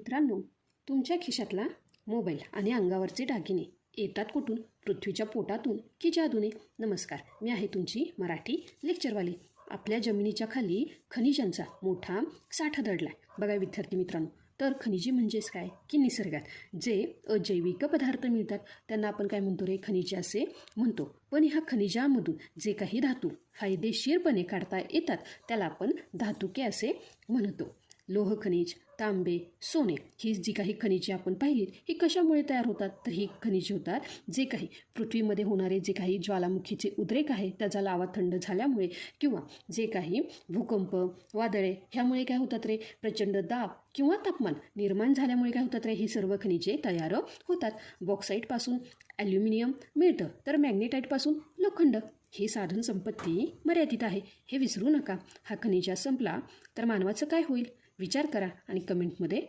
मित्रांनो, तुमच्या खिशातला मोबाईल आणि अंगावरचे दागिने येतात कुठून? पृथ्वीच्या पोटातून की जादूने? नमस्कार, मी आहे तुमची मराठी लेक्चरवाली. आपल्या जमिनीच्या खाली खनिजांचा मोठा साठा दडलाय बघा विद्यार्थी मित्रांनो. तर खनिजे म्हणजेच काय की निसर्गात जे अजैविक पदार्थ मिळतात त्यांना आपण काय म्हणतो रे? खनिजे असे म्हणतो. पण ह्या खनिजामधून जे काही धातू फायदेशीरपणे काढता येतात त्याला आपण धातुके असे म्हणतो. लोह खनिज, तांबे, सोने ही जी काही खनिजे आपण पाहिलीत ही कशामुळे तयार होतात? तर ही खनिजे होतात जे काही पृथ्वीमध्ये होणारे जे काही ज्वालामुखीचे उद्रेक आहे त्याचा लावा थंड झाल्यामुळे किंवा जे काही भूकंप, वादळे ह्यामुळे काय होतात रे? प्रचंड दाब किंवा तापमान निर्माण झाल्यामुळे काय होतात रे? ही सर्व खनिजे तयार होतात. बॉक्साईटपासून ॲल्युमिनियम मिळतं, तर मॅग्नेटाईटपासून लोखंड. ही साधन संपत्ती मर्यादित आहे, हे विसरू नका. हा खनिजा संपला तर मानवाचं काय होईल? विचार करा आणि कमेंटमध्ये